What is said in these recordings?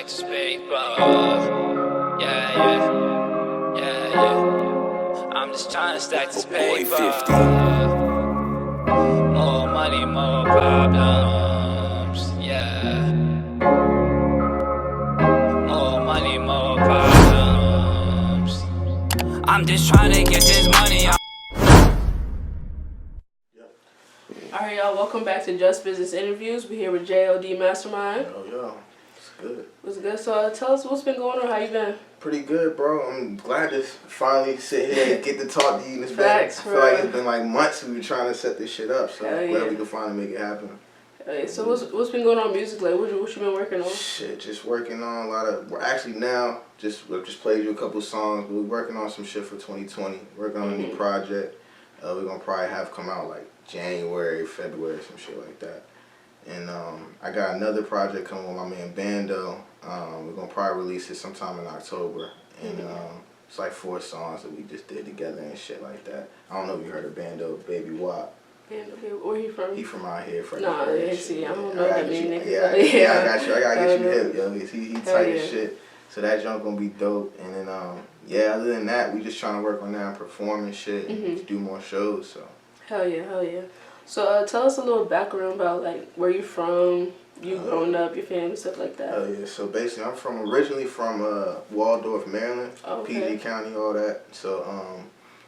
stack this paper. Yeah. I'm just trying to stack this paper. More money, more problems. Yeah. More money, more problems. I'm just trying to get this money. Alright, y'all, welcome back to Just Business Interviews. We're here with JLD Mastermind. Yo, it's good. What's good? So tell us what's been going on, how you been? Pretty good, bro. I'm glad to finally sit here and get to talk to you. It's Facts, been, I feel like it's been like months we've been trying to set this shit up, so I'm glad we can finally make it happen. Hey, so what's been going on musically? What you been working on? Shit, just working on a lot of. We're actually now we just played you a couple songs, but we're working on some shit for 2020. Working on a new project. We're gonna probably have come out like January, February, some shit like that. And I got another project coming with my man Bando. We're gonna probably release it sometime in October. And it's like 4 songs that we just did together and shit like that. I don't know if you heard of Bando, Baby Wop. Where he from? He from out here. Nah, see, I don't know that many niggas. Yeah, I got you. I gotta get you hip, yo. He tight as shit. So that junk gonna be dope. And then other than that, we just trying to work on that and perform and shit and do more shows. So. Hell yeah. So tell us a little background about like where you from, you growing up, your family, stuff like that. Hell yeah. So basically, I'm originally from Waldorf, Maryland, PG County, all that. So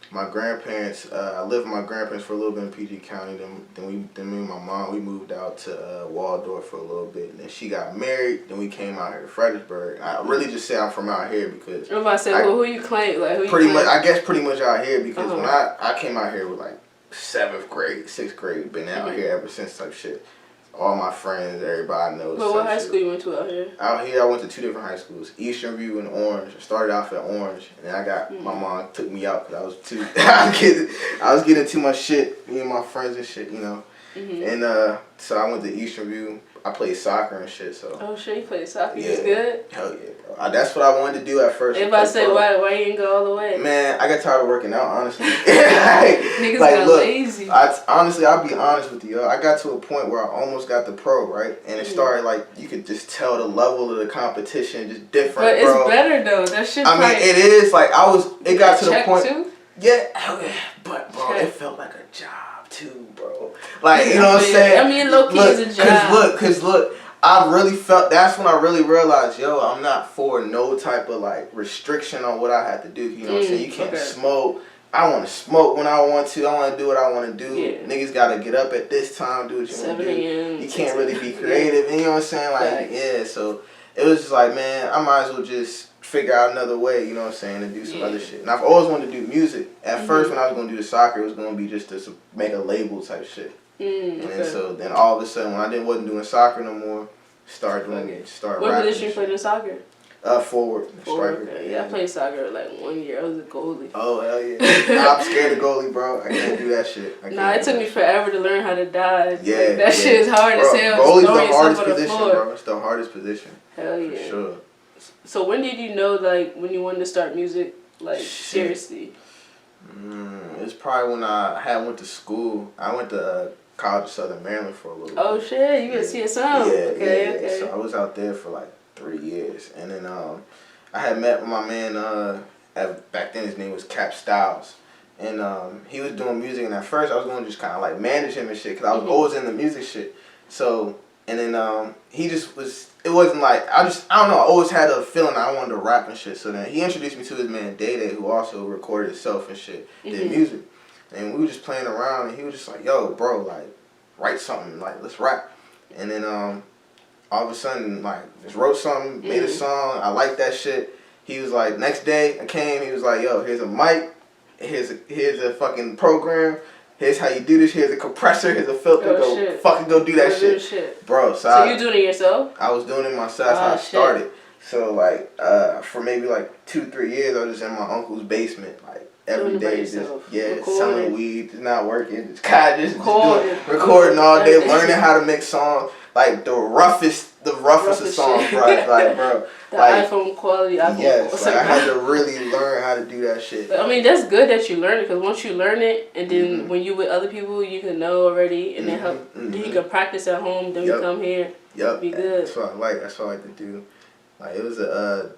my grandparents, I lived with my grandparents for a little bit in PG County. Then me and my mom, we moved out to Waldorf for a little bit. And then she got married. Then we came out here to Fredericksburg. I really just say I'm from out here because. If I say, well, who you claim? Like, who pretty you much, I guess pretty much out here because when Uh-huh. I came out here with like 7th grade, 6th grade, been out here ever since type shit. All my friends, everybody knows. But what high school you went to out here? Out here, I went to 2 different high schools, Eastern View and Orange. I started off at Orange, and then I got my mom took me out because I was too. I was getting too much shit. Me and my friends and shit, you know. And so I went to Eastern View. I played soccer and shit. So. Oh shit, you played soccer? You was good? Hell yeah, bro. That's what I wanted to do at first. If I say why you didn't go all the way? Man, I got tired of working out, honestly. Niggas got lazy. Honestly, I'll be honest with you. I got to a point where I almost got the pro, right? And it started like, you could just tell the level of the competition just different, but it's better though. That shit. I mean, it is. Like, it got to the point. Too? Yeah. But, bro, it felt like a job, too, bro. Like, you know what I'm saying? I mean, low key is a job. Cause look, I really felt, that's when I really realized, yo, I'm not for no type of like restriction on what I have to do. You know what I'm saying? You can't smoke. I want to smoke when I want to. I want to do what I want to do. Yeah. Niggas got to get up at this time, do what you want to do. You can't really be creative. You know what I'm saying? Like, so it was just like, man, I might as well just figure out another way, you know what I'm saying, to do some other shit. And I've always wanted to do music. At first, when I was going to do the soccer, it was going to be just to make a label type shit. And then all of a sudden, when I wasn't doing soccer no more, started rapping. What position you played in soccer? Forward. Striker. Okay. Yeah, I played soccer like 1 year. I was a goalie. Oh, hell yeah. I'm scared of goalie, bro. I can't do that shit. It took me forever to learn how to dive. Yeah. Like, that shit is hard as hell. Goalie's the hardest position, bro. It's the hardest position. Hell yeah. For sure. So when did you know, like, when you wanted to start music, like, seriously? It's probably when I went to school. I went to College of Southern Maryland for a little bit. Oh, shit. You went to CSM? Okay. So I was out there for like 3 years. And then I had met with my man, back then his name was Cap Styles. And he was doing music. And at first I was going to just kind of like manage him and shit because I was always in the music shit. So, and then he just was, it wasn't like, I don't know, I always had a feeling I wanted to rap and shit. So then he introduced me to his man Day Day, who also recorded himself and shit, did music. And we were just playing around and he was just like, yo, bro, like, write something, like, let's rap. And then all of a sudden, like, just wrote something, made a song, I liked that shit. He was like, next day I came, he was like, yo, here's a mic, here's a fucking program. Here's how you do this. Here's a compressor. Here's a filter. Fucking go do that shit. Bro, so you doing it yourself? I was doing it myself. That's how I started. So, like, for maybe, like, 2-3 years, I was just in my uncle's basement, like, every day. Just, selling weed. It's not working. Just recording all day, learning how to make songs. Like, the roughest of songs, bro. Like, bro. The iPhone quality. Yes, like, I had to really learn how to do that shit. I mean, that's good that you learn it, because once you learn it, and then when you with other people, you can know already, and then then you can practice at home, then you come here, be good. That's what I like. That's what I like to do. Like it was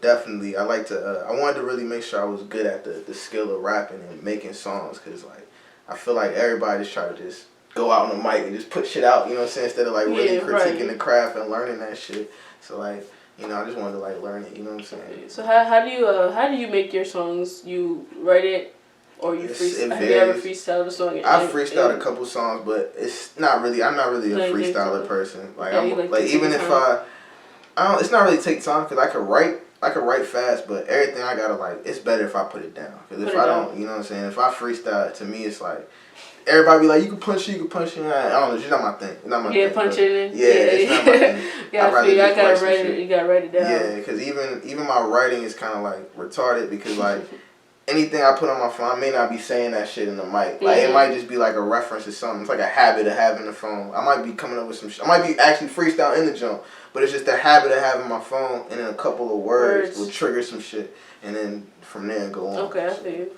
definitely. I like to. I wanted to really make sure I was good at the skill of rapping and making songs, cause like I feel like everybody just try to just go out on the mic and just put shit out. You know what I'm saying? Instead of like really critiquing the craft and learning that shit. So like I just wanted to like learn it. You know what I'm saying? So how do you make your songs? You write it, or you freestyle? Have you ever freestyled a song? I freestyled a couple songs, but it's not really. I'm not really a freestyler person. Like even if I don't. It's not really take time because I could write fast, but everything I gotta like. It's better if I put it down. Because if I don't, you know what I'm saying. If I freestyle, to me, it's like everybody be like, you can punch it. I don't know. It's not my thing. It's not my thing. Punch it in. Yeah, it's not my thing. I gotta write it. You gotta write it down. Yeah, because even my writing is kind of like retarded because like. Anything I put on my phone, I may not be saying that shit in the mic. Like, it might just be like a reference to something. It's like a habit of having the phone. I might be coming up with some shit. I might be actually freestyle in the jump. But it's just the habit of having my phone and then a couple of words will trigger some shit. And then from there go on. Okay, I feel you.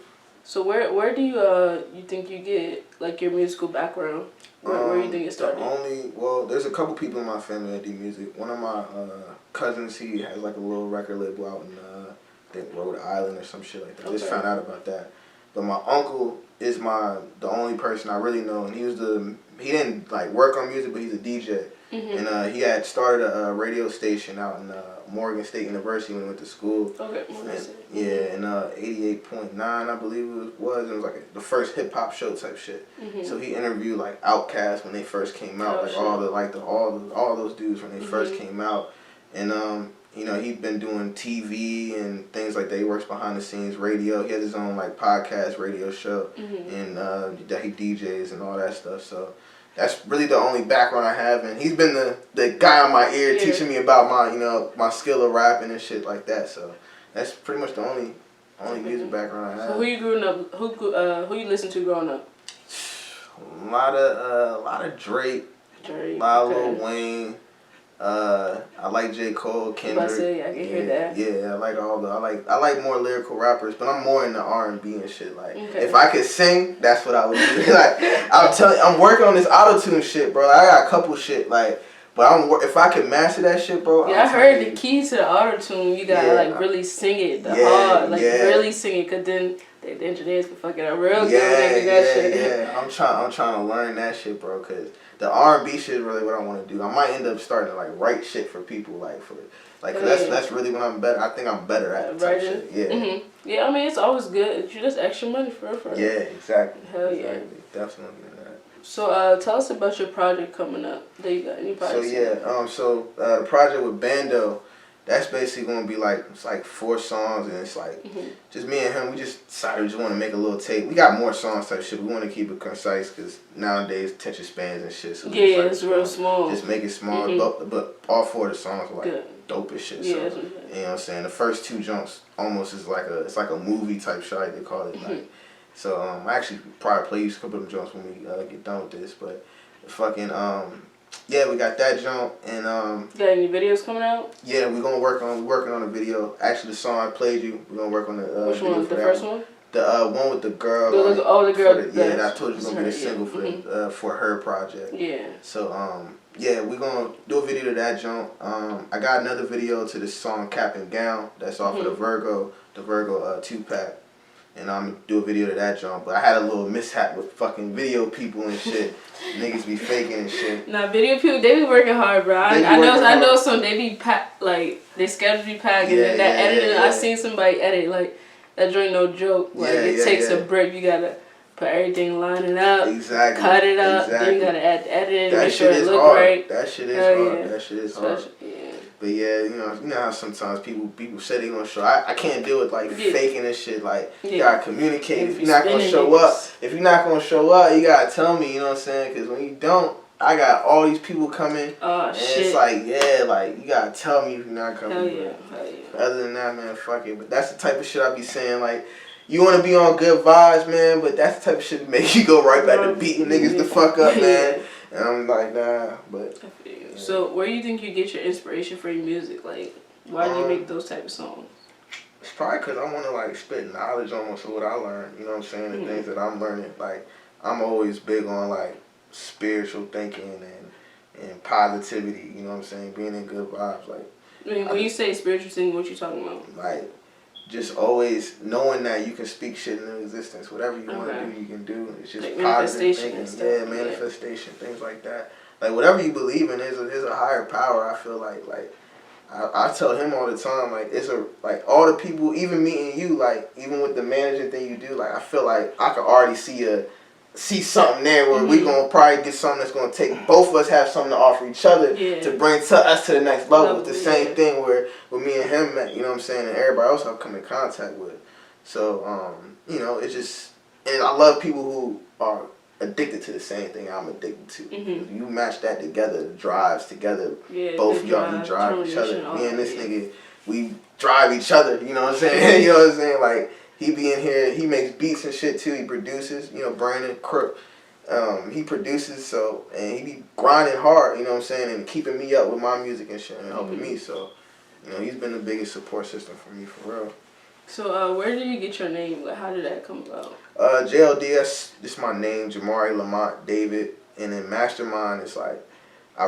So where do you think you get, like, your musical background? Where do you think it started? There's a couple people in my family that do music. One of my cousins, he has like a little record label out in I think Rhode Island or some shit like that. I just found out about that. But my uncle is the only person I really know, and he didn't like work on music, but he's a DJ. Mm-hmm. And he had started a radio station out in Morgan State University when he went to school. Okay, Morgan State. Yeah, and 88.9 I believe it was. It was like the first hip hop show type shit. Mm-hmm. So he interviewed like Outkast when they first came out, all those dudes when they first came out, and he'd been doing TV and things like that. He works behind the scenes, radio. He has his own like podcast radio show, and that he DJs and all that stuff. So that's really the only background I have, and he's been the guy on my ear teaching me about my skill of rapping and shit like that. So that's pretty much the only music background I have. So who you grew up? Who you listened to growing up? A lot of Drake, a lot of Lil Wayne. I like J. Cole, Kendrick. I can hear that. Yeah, I like I like more lyrical rappers, but I'm more into R&B and shit. Like, if I could sing, that's what I would do. Like, I'm working on this auto-tune shit, bro. I got a couple shit, like, but if I could master that shit, bro. Yeah, I heard the key to the auto-tune, you gotta like really sing it hard, like really sing it, cause then the engineers can fuck it up real good when they do that shit. Yeah, I'm trying to learn that shit, bro, cause the R&B shit is really what I want to do. I might end up starting to like write shit for people, cause that's really what I'm better. I think I'm better at type shit. Yeah. Mm-hmm. Yeah, I mean it's always good. You just extra money for it. Yeah, exactly. Hell yeah. Exactly. Definitely that. So tell us about your project coming up. Do you got any projects? So the project with Bando. That's basically gonna be like it's like 4 songs and it's like just me and him. We just decided we just want to make a little tape. We got more songs type shit. We want to keep it concise because nowadays attention spans and shit. So it's real small. Just make it small, but all 4 of the songs are like dope as shit. Yeah, so you know what I'm saying. The first 2 jumps almost is like a movie type shit like they call it. Like, so I actually probably play a couple of them jumps when we get done with this, but fucking yeah, we got that jump and You got any videos coming out? Yeah, we're working on a video. Actually, the song I played you, we're gonna work on the Which one? The first one? The one with the girl. The girl. I told you it's gonna be the single for her project. Yeah. So we're gonna do a video to that jump. I got another video to the song Cap and Gown. That's off of the Virgo 2-pack. And I'm gonna do a video to that jump. But I had a little mishap with fucking video people and shit. Niggas be faking and shit. Nah, video people, they be working hard, bro. I know some, they be packed, like, they schedule be packed. And then that editing, I seen somebody edit, like, that joint no joke. Like, it takes a break. You gotta put everything lining up. Exactly. Cut it up. Then you gotta add the editing, make sure it look right. That shit is hard. Yeah. That shit is hard. But yeah, you know how sometimes people say they gonna show. I can't deal with like faking and shit. Like you gotta communicate. If you're not gonna show up, you gotta tell me. You know what I'm saying? Because when you don't, I got all these people coming. And it's like you gotta tell me if you're not coming. Hell yeah. Other than that, man, fuck it. But that's the type of shit I be saying. Like you wanna be on good vibes, man. But that's the type of shit that make you go right back to beating niggas the fuck up, man. And I'm like, nah, but. So where do you think you get your inspiration for your music? Like, why do you make those type of songs? It's probably because I want to like spit knowledge almost of what I learned. You know what I'm saying? The things that I'm learning. Like, I'm always big on like spiritual thinking and positivity. You know what I'm saying? Being in good vibes. Like, I mean, when you say spiritual singing, what you talking about? Like, just always knowing that you can speak shit into existence. Whatever you want to do, you can do. It's just like positive manifestation thinking. and stuff. Manifestation, things like that. Like, whatever you believe in, there's a higher power. I feel like I tell him all the time, like, like, all the people, even meeting you, like, even with the managing thing you do, like, I feel like I could already see something there where we gonna probably get something that's gonna take both of us have something to offer each other to bring to us to the next level. It's the same thing where me and him met, you know what I'm saying, and everybody else I've come in contact with. So, you know, it's just, and I love people who are addicted to the same thing I'm addicted to. Mm-hmm. You match that together, drives together. Yeah, both of y'all, you drive each other. Me and this nigga, we drive each other. You know what I'm saying? You know what I'm saying? Like, he be in here, he makes beats and shit too. He produces. You know, Brandon Crook. He produces, so, and he be grinding hard. You know what I'm saying? And keeping me up with my music and shit and helping me. So, you know, he's been the biggest support system for me, for real. So, where did you get your name? Like, how did that come about? JLDs, this is my name, Jamari Lamont David, and then Mastermind is like, I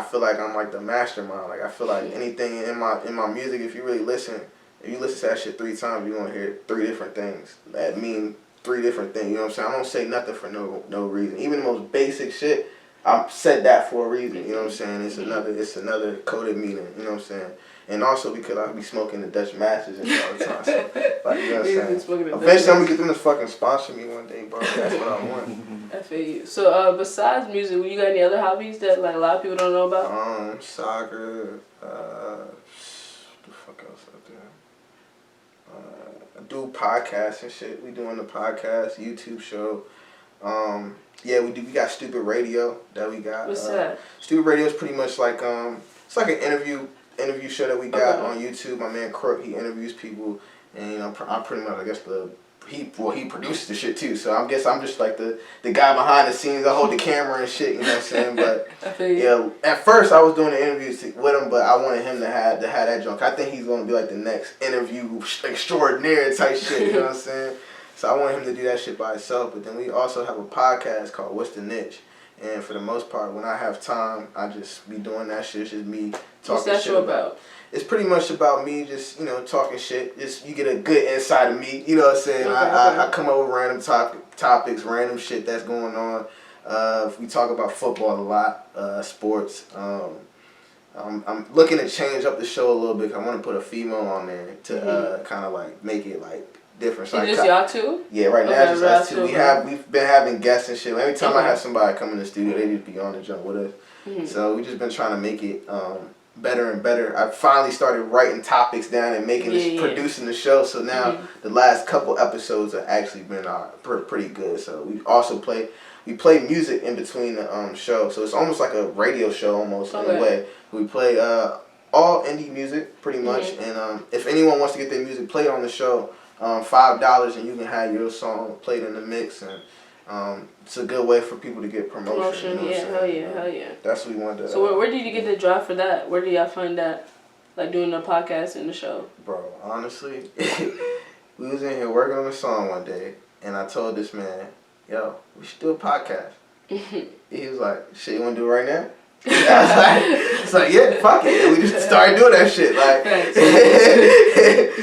feel like I'm like the mastermind. Like, I feel like anything in my music, if you listen to that shit 3 times, you're gonna hear 3 different things that mean 3 different things. You know what I'm saying? I don't say nothing for no reason. Even the most basic shit, I said that for a reason. You know what I'm saying? It's another coded meaning. You know what I'm saying? And also because I be smoking the Dutch Masters and shit all the time. So, like, you know what I'm saying? Eventually I'm gonna get them to fucking sponsor me one day, bro. That's what I want. I feel you. So, besides music, you got any other hobbies that, like, a lot of people don't know about? Soccer, what the fuck else out there? I do podcasts and shit. We doing the podcast, YouTube show. Yeah, we got Stupid Radio that we got. What's that? Stupid Radio is pretty much like it's like an interview show that we got on YouTube. My man Crook, he interviews people, and you know, I'm pretty much, I guess, he produces the shit too. So I guess I'm just like the guy behind the scenes. I hold the camera and shit. You know what I'm saying? But yeah, at first I was doing the interviews with him, but I wanted him to have that junk. I think he's gonna be like the next interview extraordinaire type shit. You know what I'm saying? So I want him to do that shit by himself. But then we also have a podcast called What's the Niche? And for the most part, when I have time, I just be doing that shit. It's just me talking shit. What's that show about? It's pretty much about me just, you know, talking shit. Just, you get a good insight of me. You know what I'm saying? I come up with random topics, random shit that's going on. We talk about football a lot, sports. I'm looking to change up the show a little bit. I want to put a female on there to kind of like make it like different. So just y'all two? Yeah, right now just us two. We've been having guests and shit. Every time I have somebody come in the studio, they just be on the jump with us. So we just been trying to make it better and better. I finally started writing topics down and producing the show. So now the last couple episodes have actually been pretty good. So we also play music in between the show. So it's almost like a radio show almost in a way. We play all indie music pretty much. And if anyone wants to get their music played on the show, $5 and you can have your song played in the mix, and it's a good way for people to get promotion. You know hell yeah. That's what we wanted to. So where did you get the drive for that? Where did y'all find that, like doing the podcast and the show? Bro, honestly, we was in here working on a song one day, and I told this man, yo, we should do a podcast. He was like, shit, you want to do it right now? It's like, yeah, fuck it. And we just started doing that shit. Like,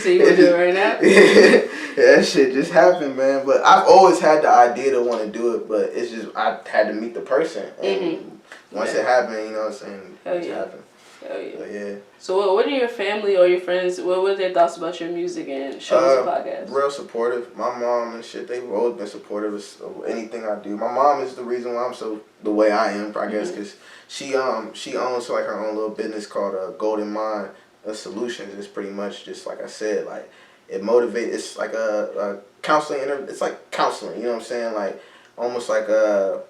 so you want to do it right now? Yeah, that shit just happened, man. But I've always had the idea to want to do it, but it's just, I had to meet the person. And once it happened, you know what I'm saying? It happened. Hell yeah. But yeah. So what are your family or your friends, what were their thoughts about your music and shows and podcasts? Real supportive. My mom and shit, they've always been supportive of anything I do. My mom is the reason why I'm so the way I am, I guess, because she owns like her own little business called Golden Mind Solutions. It's pretty much just like I said, like it motivates. It's like a counseling. It's like counseling. You know what I'm saying? Like almost like a.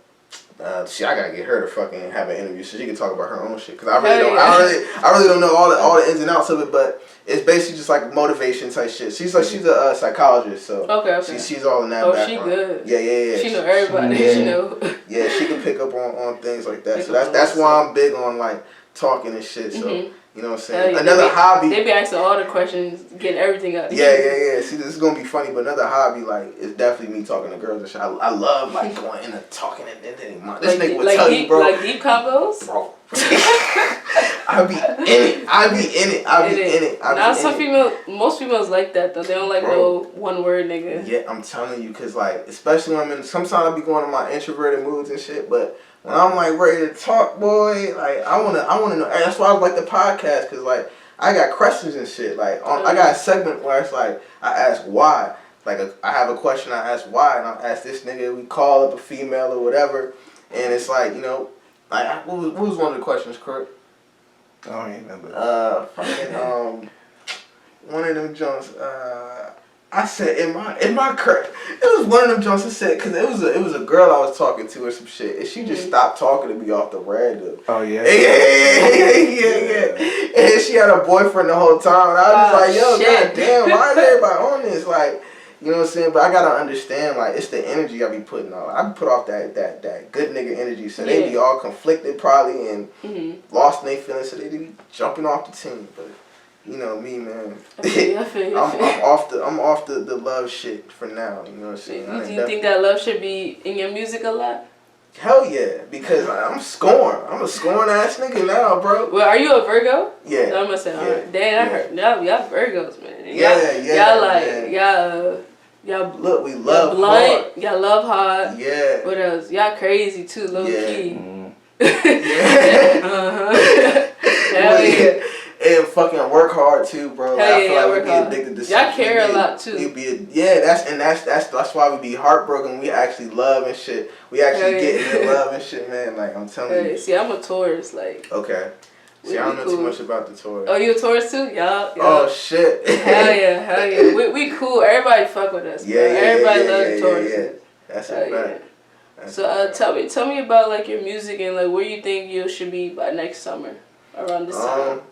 I gotta get her to fucking have an interview so she can talk about her own shit. Cause I really don't know all the ins and outs of it, but it's basically just like motivation type shit. She's a psychologist, so she's all in that background. She good. Yeah. She know everybody. She know. Yeah, she can pick up on things like that. So that's why I'm big on like talking and shit. So. You know what I'm saying? Another hobby. They be asking all the questions, getting everything up. Yeah. See, this is gonna be funny, but another hobby, like, is definitely me talking to girls and shit. I love like going in and talking and this nigga will tell you, bro. Like deep combos? Bro. I be in it. Most females like that though. They don't like no one word nigga. Yeah, I'm telling you, cause like, especially when I'm in, sometimes I be going in my introverted moods and shit, but when I'm like ready to talk, boy, like I wanna know. That's why I like the podcast, cause like I got questions and shit. Like I got a segment where it's like I ask why. Like I have a question, I ask why, and I ask this nigga. We call up a female or whatever, and it's like, you know, like what was one of the questions, Kurt? I don't even remember. One of them Jones. I said in my Kurt. It was one of them Jones. I said because it was a girl I was talking to or some shit, and she just stopped talking to me off the random. Oh yeah. Yeah. And she had a boyfriend the whole time, and I was like, yo, goddamn, why is everybody on this? Like, you know what I'm saying? But I gotta understand, like, it's the energy I be putting on. I put off that good nigga energy, so they be all conflicted probably and lost in their feelings, so they be jumping off the team. But you know me, man. I'm off the love shit for now. You know what I'm saying? Do you think that love should be in your music a lot? Hell yeah, because I'm scoring. I'm a scoring ass nigga now, bro. Well, are you a Virgo? Yeah. I'm gonna say, alright. Damn, I heard. No, y'all Virgos, man. Y'all look, we love blunt, hard. Y'all love hard. Yeah. What else? Y'all crazy too, low key. Hell yeah. And fucking work hard too, bro. Hell I feel yeah, like we be addicted to y'all care a lot too. That's why we be heartbroken. We actually love and shit. We actually get into love and shit, man. Like I'm telling you. See, I'm a Taurus, like. Okay. See, I don't know too much about the Taurus. Oh, you a Taurus too? Y'all. Oh shit. Hell yeah. We cool. Everybody fuck with us. Everybody love Taurus. Yeah. That's a fact. So tell me about like your music and like where you think you should be by next summer, around this time.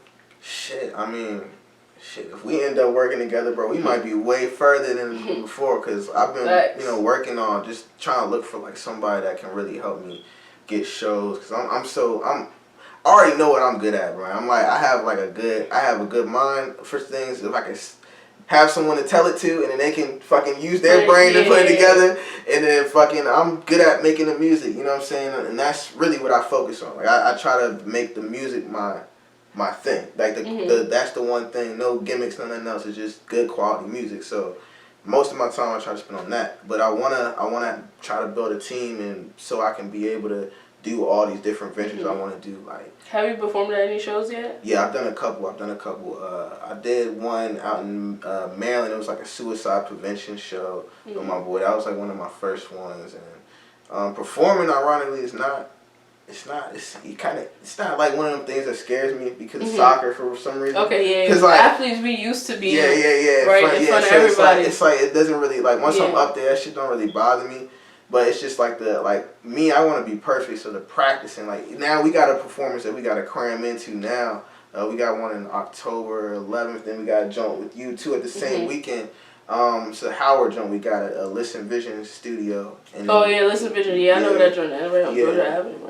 If we end up working together, bro, we might be way further than before, because I've been, working on just trying to look for, like, somebody that can really help me get shows, because I already know what I'm good at, bro. I'm like, I have a good mind for things. If I can have someone to tell it to, and then they can fucking use their brain to put it together, and then fucking, I'm good at making the music, you know what I'm saying? And that's really what I focus on. Like, I try to make the music my thing. Like that's the one thing. No gimmicks, nothing else. It's just good quality music. So most of my time I try to spend on that. But I wanna try to build a team, and so I can be able to do all these different ventures I want to do. Like, have you performed at any shows yet? Yeah, I've done a couple. I did one out in Maryland. It was like a suicide prevention show with my boy. That was like one of my first ones. And performing, ironically, is not. It's not like one of them things that scares me because of soccer for some reason. Okay, yeah. Because like, athletes, we used to be right in front of everybody. It's like it doesn't really, like, once I'm up there, that shit don't really bother me. But it's just like me, I want to be perfect. So the practicing, like, now we got a performance that we got to cram into now. We got one in October 11th, then we got a joint with you too at the same weekend. So Howard joint, we got a Listen Vision studio. And Listen Vision. Yeah, I know that joint.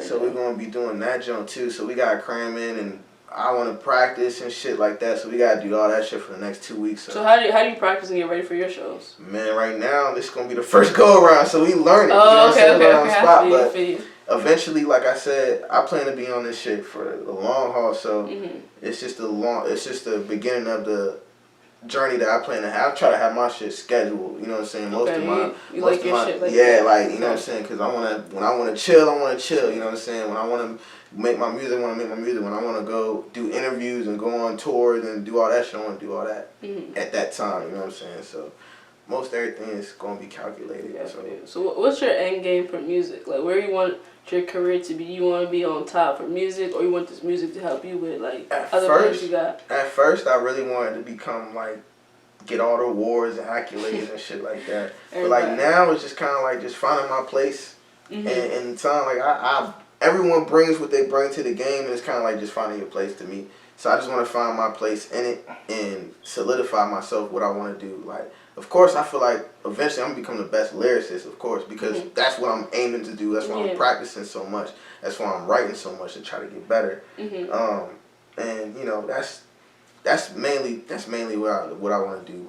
So we're gonna be doing that joint too. So we gotta cram in, and I want to practice and shit like that. So we gotta do all that shit for the next 2 weeks. So how do you practice and get ready for your shows? Man, right now this is gonna be the first go around, so we learn it. Okay. Eventually, like I said, I plan to be on this shit for the long haul. So it's just the beginning of the journey that I plan to have. I try to have my shit scheduled, you know what I'm saying? Shit like that. You know what I'm saying? Because when I want to chill, you know what I'm saying? When I want to make my music, I want to make my music. When I want to go do interviews and go on tours and do all that shit, I want to do all that at that time, you know what I'm saying? So most everything is going to be calculated. So what's your end game for music? Like, where you want your career to be? You want to be on top for music, or you want this music to help you with, like, other things you got? At first, I really wanted to become, like, get all the awards and accolades and shit like that. But, like, now it's just kind of like just finding my place. And time, like, everyone brings what they bring to the game, and it's kind of like just finding your place to me. So I just want to find my place in it and solidify myself what I want to do. Like, of course, I feel like eventually I'm going to become the best lyricist, of course, because that's what I'm aiming to do. That's why I'm practicing so much. That's why I'm writing so much to try to get better. And, you know, that's mainly what I want to do.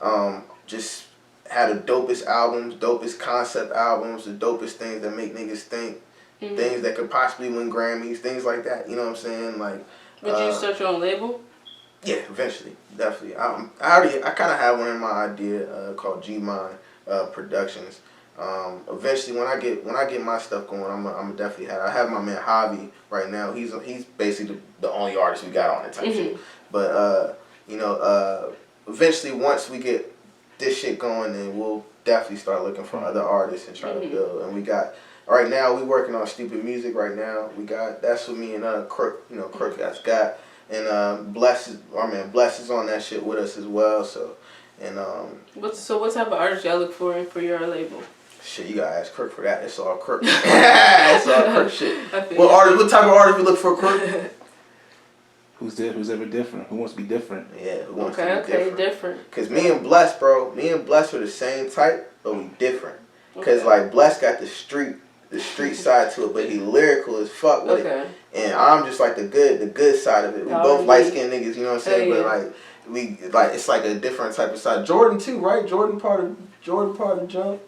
But just had the dopest albums, dopest concept albums, the dopest things that make niggas think, things that could possibly win Grammys, things like that. You know what I'm saying? Like, Would you start your own label? Yeah, eventually, definitely. I kind of have one in my idea called G-Mind Productions. Eventually, when I get my stuff going, I'm definitely have. I have my man Hobby right now. He's basically the only artist we got on it type shit. But eventually, once we get this shit going, then we'll definitely start looking for other artists and try to build. And we got right now we working on Stupid Music right now. We got that's what me and Crook, Crook got. And Bless is on that shit with us as well. So, and what type of artists y'all look for your label? Shit, you gotta ask Crook for that. It's all Crook. It's all Crook shit. What type of artist you look for, Crook? Who's ever different? Who wants to be different? Yeah, who wants to be different. Cause me and Bless are the same type, but we different. Cause like Bless got the street side to it, but he lyrical as fuck with it. And I'm just like the good side of it. We both light skinned niggas, you know what I'm saying? But like it's like a different type of side. Jordan too, right? Jordan part of Jump.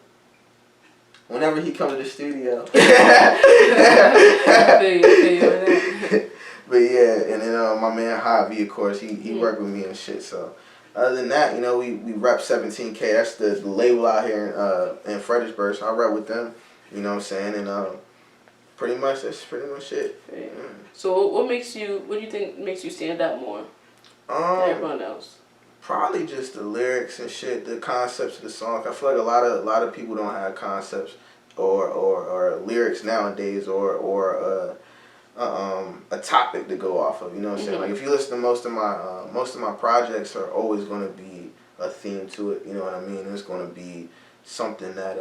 Whenever he come to the studio. But yeah, and then my man Javi, of course, he worked with me and shit. So other than that, we rep 17K. That's the label out here in Fredericksburg. So I rep with them. You know what I'm saying? And that's pretty much it. Yeah. So what do you think makes you stand out more than everyone else? Probably just the lyrics and shit, the concepts of the song. I feel like a lot of people don't have concepts or lyrics nowadays or a topic to go off of. You know what I'm saying? Like if you listen to most of my projects are always going to be a theme to it. You know what I mean? It's going to be something that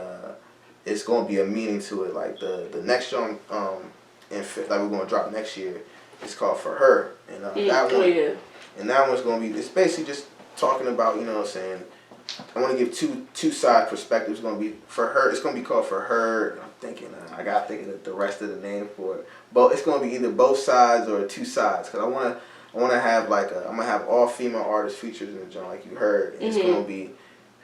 it's going to be a meaning to it. Like the next song that we're going to drop next year, it's called For Her, and and that one's going to be, it's basically just talking about, you know what I'm saying, I want to give two side perspectives. It's going to be for her. It's going to be called For Her. I'm thinking, I got to think of the rest of the name for it. But it's going to be either both sides or two sides. Because I want to have I'm going to have all female artists featured in the joint, like you heard. And it's going to be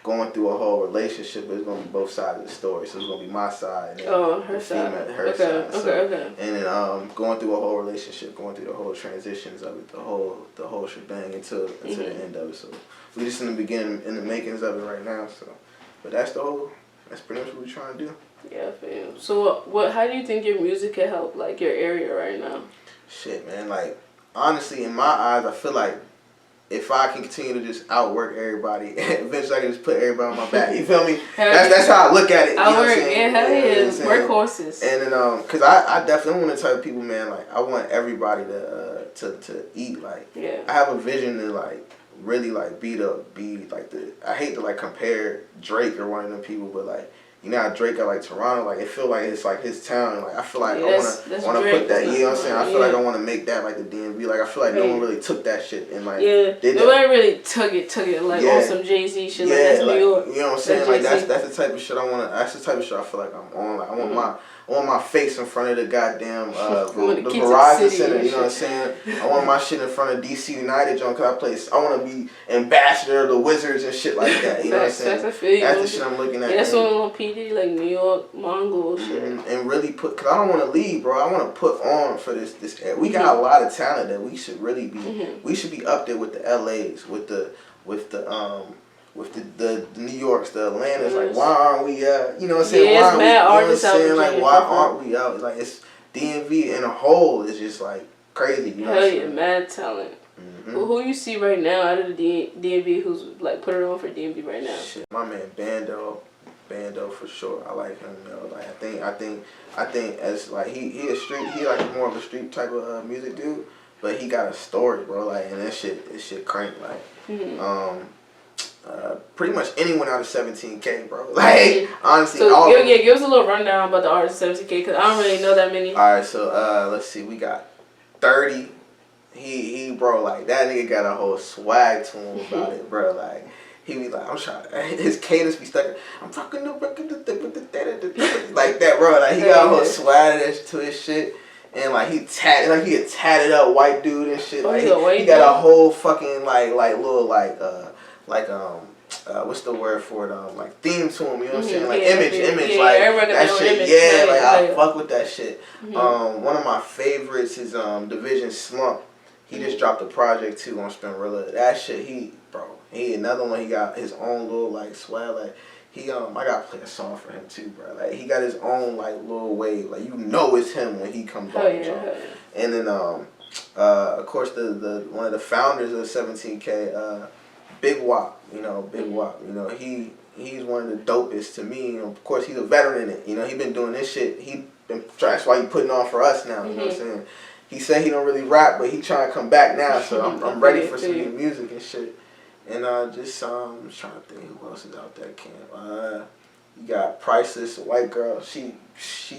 going through a whole relationship, but it's going to be both sides of the story. So it's going to be my side and her side. Her side. Okay. And then going through a whole relationship, going through the whole transitions of it, the whole shebang until the end of it. So we're just in the beginning, in the makings of it right now. So, but that's pretty much what we're trying to do. Yeah, fam. So how do you think your music can help like your area right now? Shit, man. Like honestly, in my eyes, I feel like if I can continue to just outwork everybody, eventually I can just put everybody on my back. You feel me? That's how I look at it. Workhorses. And then, cause I definitely want to tell people, man, like I want everybody to eat. Like, I have a vision to like really like be like the. I hate to like compare Drake or one of them people, but like. You know how Drake got like Toronto, like it feel like it's like his town. Like I feel like I wanna put that. You know what I'm saying? I feel like I wanna make that like the DMV. Like I feel like no one really took that shit and like nobody really took it like on some Jay-Z shit. Like that's New York. You know what I'm saying? Like that's the type of shit I wanna. That's the type of shit I feel like I'm on. Like I want my face in front of the goddamn the Verizon Center. You know what I'm saying? I want my shit in front of DC United, John. Cause I want to be ambassador of the Wizards and shit like that. You know what I'm saying? That's the shit I'm looking at. That's what I want PD like New York Mongol shit. And really cause I don't want to leave, bro. I want to put on for this. We got a lot of talent that we should really be. We should be up there with the LAs, with the New Yorks, the Atlantas. Like why aren't we? You know what I'm saying? Yeah, it's mad artists out there. Like why aren't we out? Like it's DMV in a whole is just like crazy. You know Hell yeah, mad talent. Who you see right now out of the DMV who's like put it on for DMV right now? Shit, my man Bando for sure. I like him. You know, like I think as like he like more of a street type of music dude, but he got a story, bro. Like and this shit crank like. Pretty much anyone out of 17K, bro. Like honestly, so give us a little rundown about the artists of 17K because I don't really know that many. All right, so let's see, we got 30. He bro, like that nigga got a whole swag to him about it, bro. Like he be like, I'm trying. His cadence be stuck. I'm talking to like that, bro. Like he got a whole swag to his shit. And like he a tatted up white dude and shit. Like he got a whole fucking like little what's the word for it? Like theme to him, you know what I'm saying? Like image, like that shit. Like I fuck with that shit. One of my favorites is Division Slump. He just dropped a project too on Spinrilla. That shit, he another one. He got his own little like swag. Like I gotta play a song for him too, bro. Like he got his own like little wave. Like you know it's him when he comes on. And then of course the one of the founders of 17K, Big Wop. Big Wop. He's one of the dopest to me. Of course he's a veteran in it. He been doing this shit. That's why he putting on for us now. You know what I'm saying? He said he don't really rap, but he trying to come back now. So I'm ready for some new music and shit. And just I'm trying to think who else is out there. You got Priceless, a white girl. She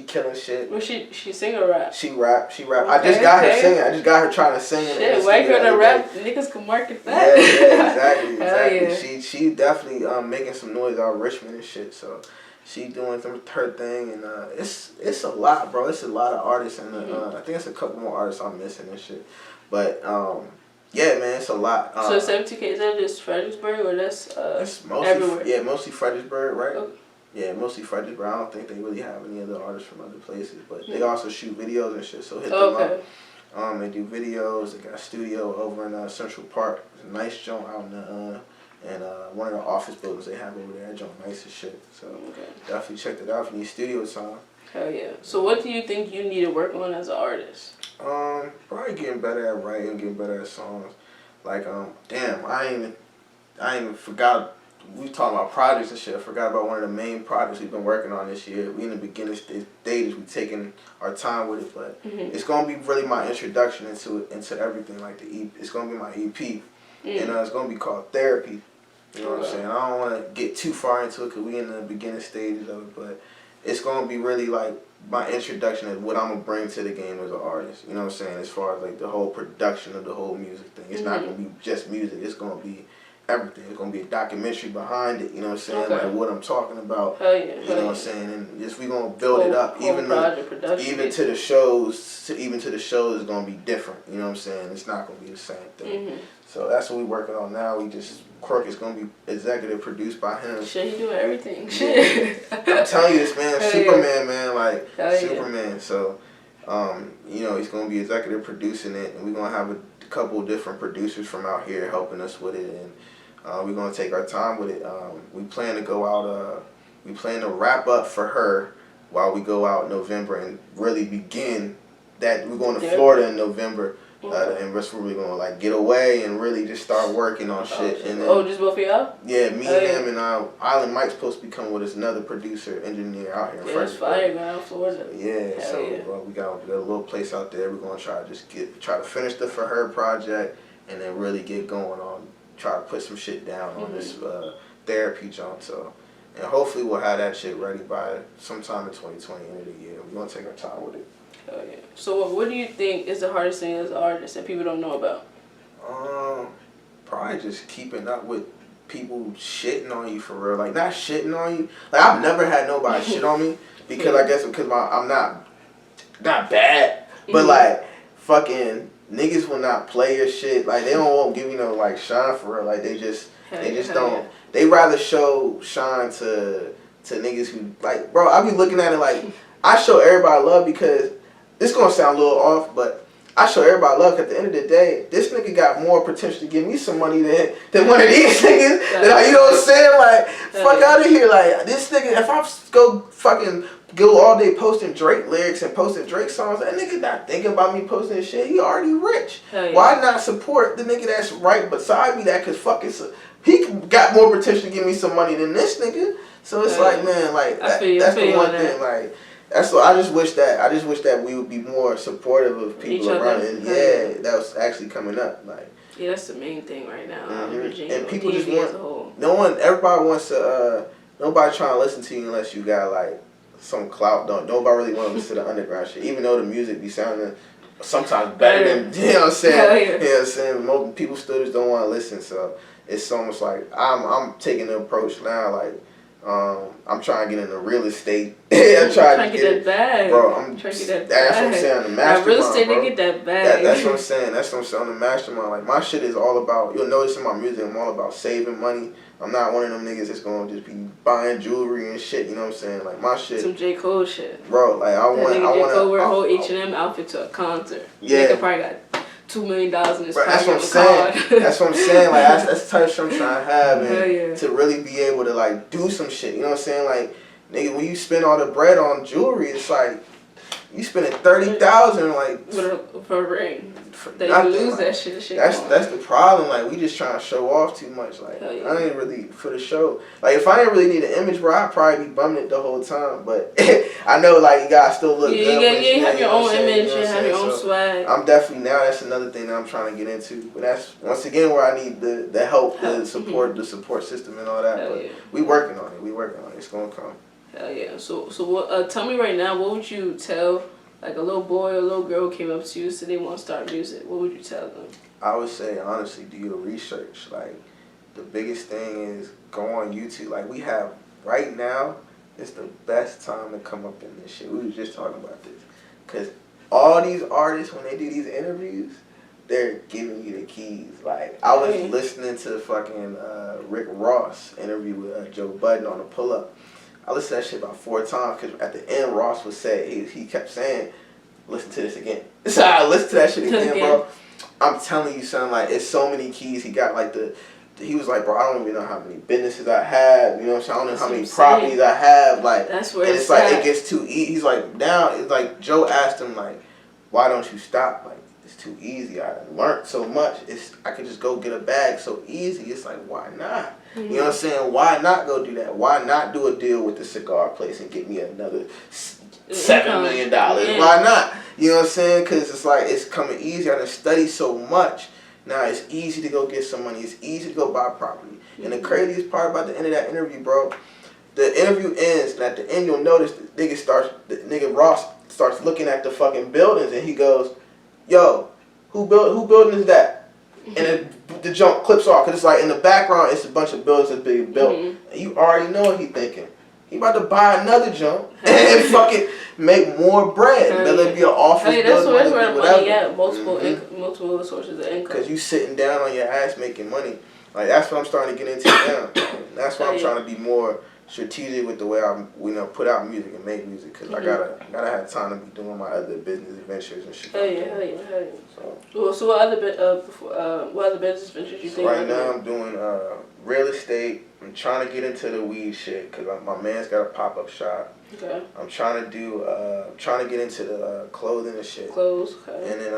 killing shit. Well, she sing or rap? She rap. Okay, I just got her singing. I just got her trying to sing. Shit, white girl to rap, niggas can market that. Yeah, exactly. Yeah. She definitely making some noise out of Richmond and shit. So she doing her thing, and it's a lot, bro. It's a lot of artists, and I think it's a couple more artists I'm missing and shit. But yeah, man, it's a lot. So 17K, is that just Fredericksburg or that's it's mostly, everywhere? Yeah, mostly Fredericksburg, right? Okay. Yeah, mostly Fredericksburg. I don't think they really have any other artists from other places, but they also shoot videos and shit. So hit them up. They do videos. They got a studio over in Central Park. It's a nice joint out in the and one of the office buildings they have over there. That joint nice as shit. So definitely check it out if you need studio time. Hell yeah. So what do you think you need to work on as an artist? Probably getting better at writing, getting better at songs. Like, damn, I ain't even forgot. We talking about projects and shit. I forgot about one of the main projects we've been working on this year. We in the beginning stages. We taking our time with it, but it's gonna be really my introduction into everything. Like the EP, it's gonna be my EP, and it's gonna be called Therapy. You know what I'm saying? I don't want to get too far into it because we in the beginning stages of it, but it's gonna be really like my introduction of what I'm gonna bring to the game as an artist. You know what I'm saying? As far as like the whole production of the whole music thing, it's not gonna be just music. It's gonna be everything. It's gonna be a documentary behind it. You know what I'm saying? Like what I'm talking about. You know what I'm saying? And just we gonna build it up. Even to the shows. Even to the shows is gonna be different. You know what I'm saying? It's not gonna be the same thing. So that's what we're working on now. Quirk is gonna be executive produced by him. Shit, he doing everything. Shit. I'm telling you this, man. Superman, man. Like Superman. So, he's gonna be executive producing it, and we're gonna have a couple different producers from out here helping us with it, and we're gonna take our time with it. We plan to go out. We plan to wrap up for her while we go out in November and really begin that. We're going to Florida in November. And we're gonna like get away and really just start working on shit. And then, just both of y'all? Yeah, me, him, and Island Mike's supposed to be coming with us, another producer, engineer out here in Fredericksburg. Fire, man, Florida. We got a little place out there. We're gonna try to finish the For Her project, and then really get going on, try to put some shit down on this therapy jump. So, and hopefully we'll have that shit ready by sometime in 2020, end of the year. We're gonna take our time with it. So what do you think is the hardest thing as an artist that people don't know about? Probably just keeping up with people shitting on you for real. Like not shitting on you. Like I've never had nobody shit on me because I guess because I'm not bad, but like fucking niggas will not play your shit. Like they won't give you no like shine for real. Like they just don't. Yeah. They rather show shine to niggas who like bro. I be looking at it like I show everybody love because. This gonna sound a little off, but I show everybody love. At the end of the day, this nigga got more potential to give me some money than one of these niggas. You know what I'm saying? Like, fuck out of here. Like, this nigga, if I go all day posting Drake lyrics and posting Drake songs, that nigga not thinking about me posting this shit. He already rich. Why not support the nigga that's right beside me that could he got more potential to give me some money than this nigga. So it's like, man, like, that's the one thing, like. That's what I just wish that we would be more supportive of people around, and that was actually coming up. Like that's the main thing right now. And people just want everybody wants to. Nobody trying to listen to you unless you got like some clout. Nobody really want to listen to the underground shit, even though the music be sounding sometimes better than you know what I'm saying. You know what I'm saying. Most people still just don't want to listen, so it's almost like I'm taking the approach now, like. I'm trying to get into real estate. I'm trying to get that bag. Bro, I'm trying to get that bag. That's what I'm saying. The mastermind, real estate to get that bag. That's what I'm saying. That's what I'm saying. On the mastermind, like my shit is all about. You'll notice in my music, I'm all about saving money. I'm not one of them niggas that's gonna just be buying jewelry and shit. You know what I'm saying? Like my shit. Some J. Cole shit. Bro, like I want. J. Cole wear a whole H&M outfit to a concert. Yeah. Nigga probably got $2 million in his Bro, pocket. that's what I'm saying. That's what I'm saying. Like that's the type of shit I'm trying to have, and yeah. to really be able to like do some shit. You know what I'm saying? Like, nigga, when you spend all the bread on jewelry, it's like you spending $30,000 like for a ring. They nothing. lose like, that shit. That's the problem. Like we just trying to show off too much. Like yeah. I ain't really for the show. Like if I didn't really need an image, bro, I'd probably be bumming it the whole time. But I know like you gotta still look good. You have your own image. You have your own swag. I'm definitely now. That's another thing that I'm trying to get into. But that's once again where I need the help, the support, the support system, and all that. But we working on it. We working on it. It's gonna come. Hell yeah. So what? Tell me right now. What would you tell? Like a little boy or a little girl came up to you, said they want to start music. What would you tell them? I would say, honestly, do your research. Like, the biggest thing is go on YouTube. Like, we have, right now, it's the best time to come up in this shit. We were just talking about this. Because all these artists, when they do these interviews, they're giving you the keys. Like, I was listening to fucking Rick Ross interview with Joe Budden on the pull-up. I listened to that shit about 4 times because at the end Ross would say, he kept saying, listen to this again. So I listened to that shit again, bro. I'm telling you, son, like it's so many keys. He got like he was like, bro, I don't even know how many businesses I have. You know what I'm saying? I don't know how many properties I have. Like, that's where and it's like it gets too easy. He's like, now it's like Joe asked him like, why don't you stop? Like, it's too easy. I learned so much. I could just go get a bag so easy. It's like, why not? You know what I'm saying? Why not go do that? Why not do a deal with the cigar place and get me another $7 million? Why not? You know what I'm saying? Because it's like, it's coming easy. I done studied so much. Now it's easy to go get some money. It's easy to go buy property. And the craziest part about the end of that interview, bro, the interview ends, and at the end you'll notice the nigga Ross starts looking at the fucking buildings, and he goes, yo, who building is that? And the jump clips off, because it's like in the background, it's a bunch of buildings that's being built. And you already know what he's thinking. He about to buy another jump and fucking make more bread. Whether it be an office building, that's where the money at. Multiple sources of income. Because you sitting down on your ass making money. Like, that's what I'm starting to get into now. That's why I'm trying to be more strategic with the way I put out music and make music, because I gotta have time to be doing my other business ventures and shit. Hell yeah. So what other business ventures you think? Right now I'm doing real estate. I'm trying to get into the weed shit because my man's got a pop-up shop. Okay. I'm trying to get into the clothing and shit. Clothes. Okay. And then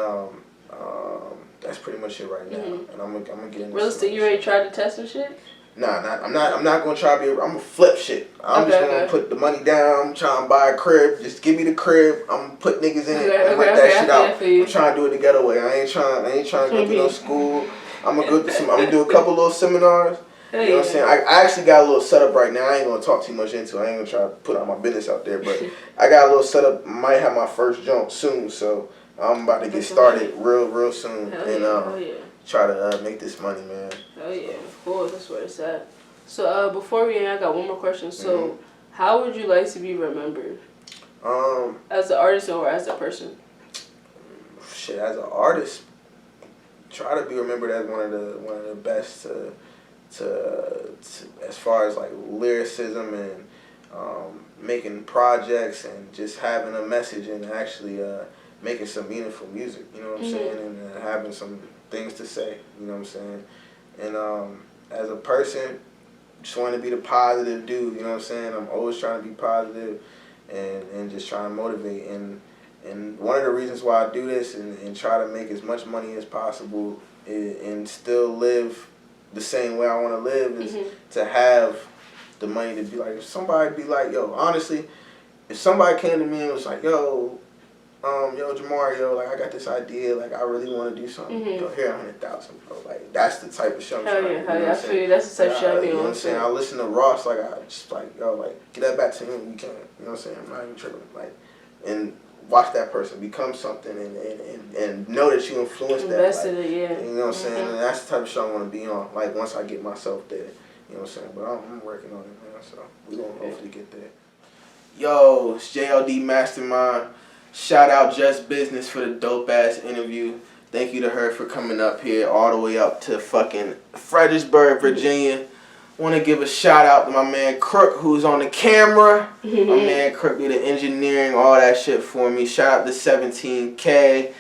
that's pretty much it right now. And I'm gonna get into real estate. You already tried to test and shit. Nah, I'm not gonna try to be. I'm gonna flip shit. I'm just gonna put the money down. I'm trying to buy a crib. Just give me the crib. I'm gonna put niggas in it and rent that shit out. I'm trying to do it the getaway. I ain't trying to go to no school. I'm gonna do a couple little seminars. You know what I'm saying? I actually got a little setup right now. I ain't gonna talk too much into it. I ain't gonna try to put all my business out there, but I got a little setup. Might have my first jump soon, so I'm about to get started real soon and try to make this money, man. Oh yeah, of course, that's where it's at. So before we end, I got one more question. So how would you like to be remembered? As an artist or as a person? Shit, as an artist, try to be remembered as one of the best to as far as like lyricism and making projects and just having a message and actually making some meaningful music. You know what I'm saying? And having some things to say. You know what I'm saying? And as a person, just want to be the positive dude. You know what I'm saying? I'm always trying to be positive and just trying to motivate. And one of the reasons why I do this and try to make as much money as possible and still live the same way I want to live is to have the money to be like, if somebody be like, yo, honestly, if somebody came to me and was like, yo, Jamar, like I got this idea, like I really want to do something. Yo, here, 100,000, bro. Like that's the type of show I'm trying to do. Hell yeah, I feel you. That's the type of show I be on. You know what I'm saying? I listen to Ross, like I just like, yo, like get that back to him when you can. You know what I'm saying? I'm not even tripping. Like, and watch that person become something and know that you influenced that. Invested it, yeah. You know what I'm saying? And that's the type of show I want to be on. Like once I get myself there. You know what I'm saying? But I'm working on it, man. So we're gonna hopefully get there. Yo, it's JLD Mastermind. Shout out Just Business for the dope ass interview. Thank you to her for coming up here all the way up to fucking Fredericksburg, Virginia. Want to give a shout out to my man Crook, who's on the camera. My man Crook do the engineering, all that shit for me. Shout out to 17K.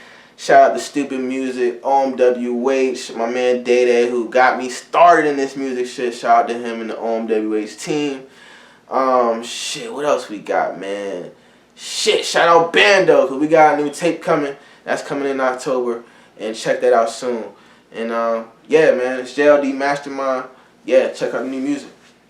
Shout out to Stupid Music, OMWH, my man Day Day, who got me started in this music shit. Shout out to him and the OMWH team. Shit, what else we got, man? Shit, shout out Bando, because we got a new tape coming. That's coming in October. And check that out soon. And yeah, man, it's JLD Mastermind. Yeah, check out the new music.